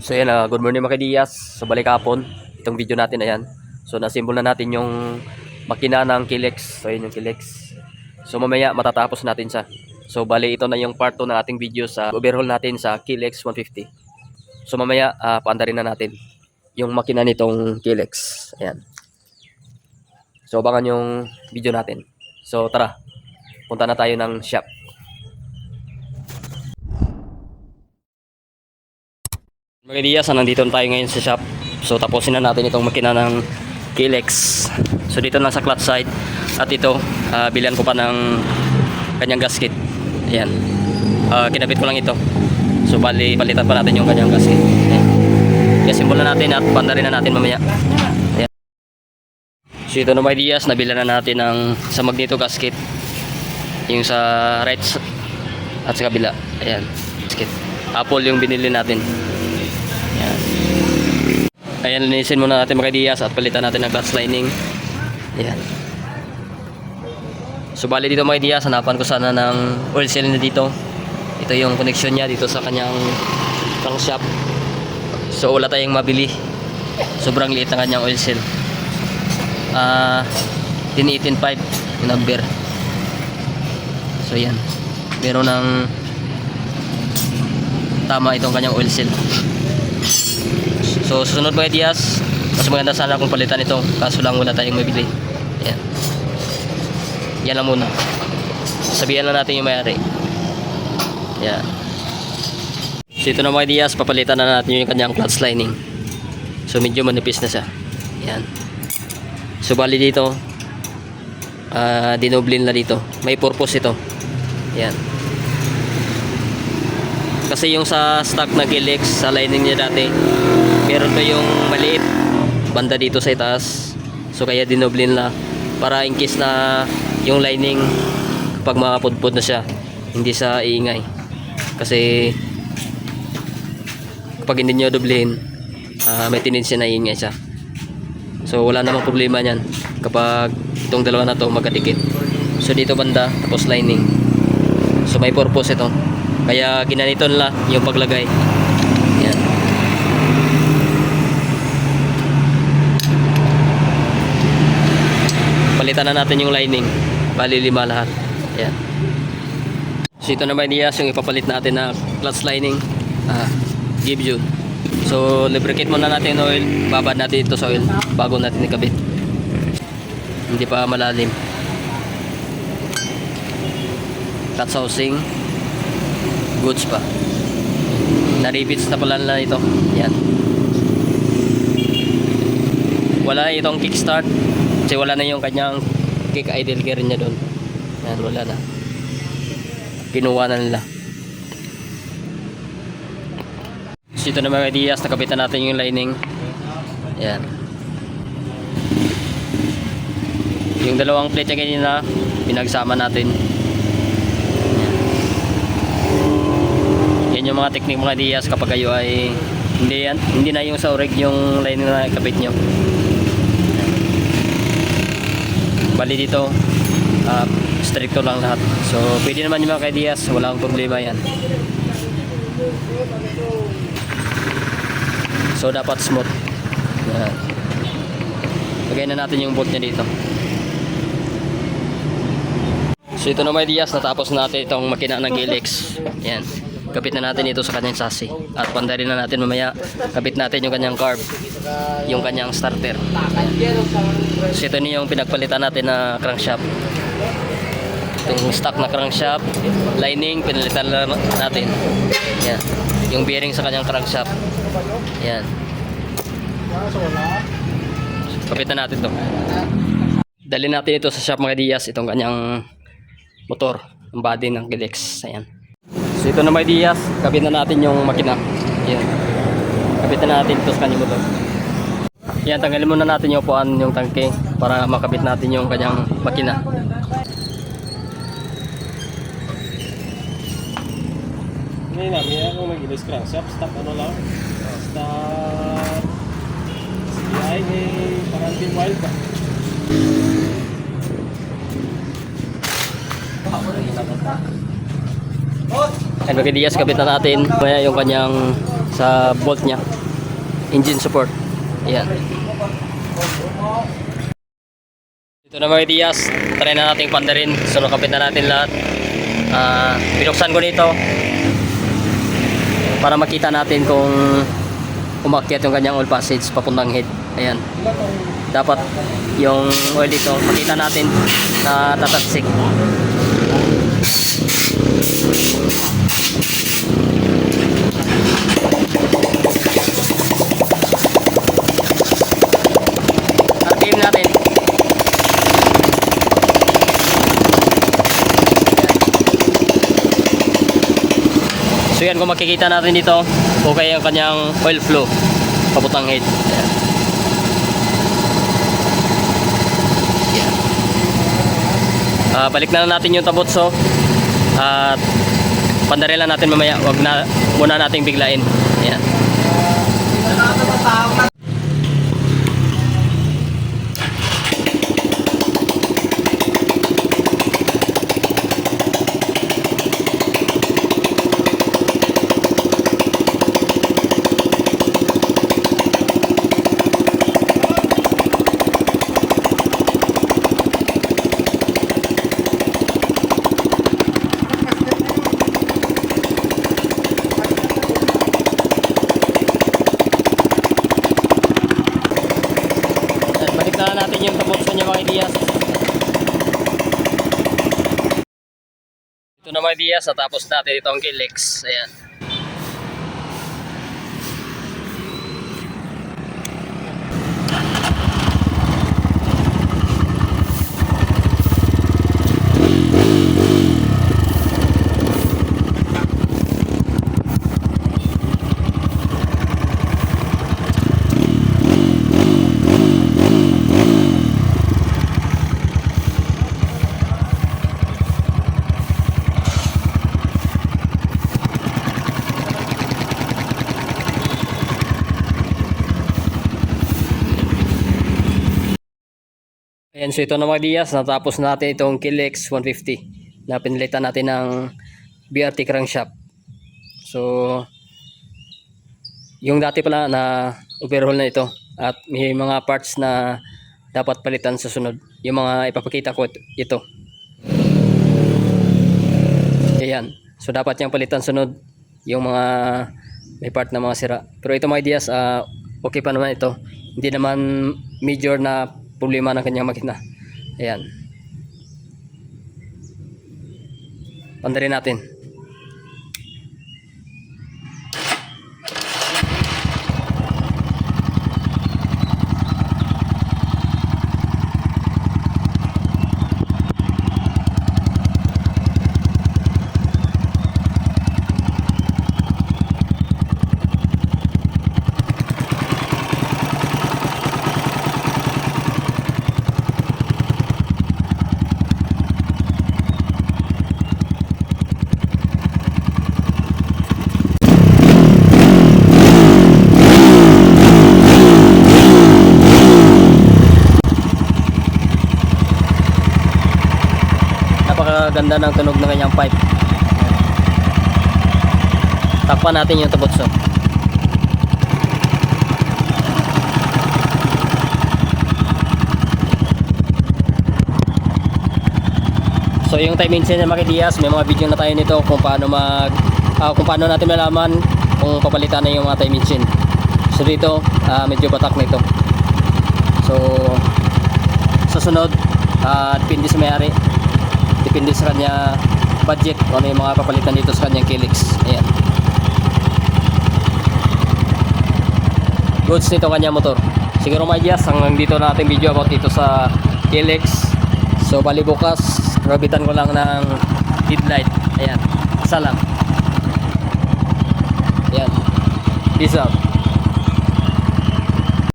So yan, good morning mga Diyas. So balik hapon, itong video natin ayan. So nasimbol na natin yung makina ng Kilex. So yun yung Kilex. So mamaya matatapos natin siya. So bali ito na yung part 2 ng ating video sa overhaul natin sa Kilex 150. So mamaya paandarin na natin yung makina nitong Kilex. Ayan. So abangan yung video natin. So tara, punta na tayo ng shop. Mga Diyas, nandito na tayo ngayon sa shop. So tapusin na natin itong makina ng Kilex. So dito lang sa clutch side. At ito, bilihan ko pa ng kanyang gasket. Ayan. Kinabit ko lang ito. So palitan pa natin yung kanyang gasket. Ayan. Kaya simulan natin at pandarin na natin mamaya. Ayan. So ito na mga Diyas, nabilan na natin ng sa magneto gasket. Yung sa right at sa kabila. Ayan. Gasket. Apple yung binili natin. Ayan, linisin muna natin mga Diyas at palitan natin ng clutch lining. Ayan. So bali dito mga Diyas, hanapan ko sana ng oil seal na dito. Ito yung connection niya dito sa kanyang crankshaft. So wala tayong mabili. Sobrang liit ng kanyang oil seal. 18185 yung number. So yan. Meron ng tama itong kanyang oil seal. So susunod mga Diyas, mas maganda sana kung palitan ito, kaso lang wala tayong mabili. Ayan. Yan lang muna. Sabihan lang natin yung may-ari. Ayan. So ito na mga Diyas, papalitan na natin yung kanyang clutch lining. So medyo manipis na siya. Ayan. So bali dito, dinoblin na dito. May purpose ito. Ayan. Kasi yung sa stock na Kilex, sa lining niya dati, meron pa yung maliit banda dito sa itaas. So kaya dinoblin na para in case na yung lining kapag makapudpud na siya, hindi sa iingay. Kasi kapag hindi nyo doblehin, may tendency na iingay siya. So wala namang problema niyan kapag itong dalawa na to magkadikit. So dito banda, tapos lining. So may purpose ito. Kaya ginanito nila yung paglagay. Yan. Palitan na natin yung lining. Bali 5 lahat. Yan. So ito naman Diyas yung ipapalit natin na clutch lining. Give you. So lubricate muna natin yung oil. Babad natin ito sa oil bago natin ikabit. Hindi pa malalim. Clutch housing. Goods pa. Na-rivets na pala na ito. Yan. Wala itong kickstart. Kasi wala na yung kanyang kick idle gear niya doon. Yan, wala na. Kinuha na nila. So ito na mga Diyas, nakabitan natin yung lining. Yan. Yung dalawang plate niya kanina, pinagsama natin. Yan yung mga technique mga Diyas kapag kayo ay hindi na yung sa orig yung lining na ikabit nyo. Bali dito stricto lang lahat. So pwede naman yung mga Diyas, walang problema yan. So dapat smooth. Yan. Lagay na natin yung bolt nya dito. So ito na mga Diyas, natapos natin itong makina ng Kilex. Yan. Kapit na natin ito sa kanyang chassis. At pandarin na natin mamaya, kapit natin yung kanyang carb, yung kanyang starter. So ito niyo yung pinagpalitan natin na crankshaft. Itong stock na crankshaft, lining, pinalitan na natin. Yan. Yung bearing sa kanyang crankshaft. Yan. Kapit na natin ito. Dali natin ito sa shop mga Diyas, itong kanyang motor, ang body ng Kilex. Ayan. So ito na mga Diyas, kapit na natin yung makina. Yan. Kapit na natin ito sa kanyang motor. Yan, tanggalin muna natin yung upuan, yung tangke para makabit natin yung kanyang makina. Ini namin ako mag-ilis crankshaft, stop ano lang. Stop CDI ni Parantin Wild ba? And mga Diyas, kapit na natin maya yung kanyang sa bolt niya. Engine support. Ayan. Ito na mga Diaz. Try na nating pandarin. So nakapit na natin lahat. Binuksan ko dito para makita natin kung umakyat yung kanyang oil passage papuntang head. Ayan. Dapat yung oil dito makita natin na tatatsik. RPM natin. So yan, kung makikita natin dito, okay ang kanyang oil flow papuntang head. Ayan. Balik na natin yung tabotso at pandarin lang natin mamaya. Wag na muna nating biglain. Ayan. Balik na natin yung tabotso niya mga Diaz. Ito na mga Diaz, tapos natin itong Killex. Ayan. Ayan, so ito na mga Diaz, natapos natin itong Killex 150 na pinilitan natin ng BRT crankshaft. So yung dati pala na overhaul na ito at may mga parts na dapat palitan sa sunod. Yung mga ipapakita ko ito. Ayan, so dapat yung palitan sunod yung mga may part na mga sira. Pero ito mga Diaz, okay pa naman ito. Hindi naman major na problema ng kanyang makina. Ayan. Pandarin natin. Napakaganda ng tunog ng kanyang pipe. Takpan natin yung tabotso. So yung time engine ng Maki Diaz, may mga video na tayo nito kung paano kung paano natin malaman kung papalitan na yung mga time engine. So dito medyo batak na ito. So sa sunod depende sa may-ari. Depende sa kanya budget kung ano yung mga papalitan dito sa kanyang Killex. Ayan. Goods nito kanyang motor. Siguro mga Diaz, hanggang dito na ating video about dito sa Killex. So bali bukas, rabitan ko lang ng headlight. Ayan. Isa lang. Ayan. Peace out.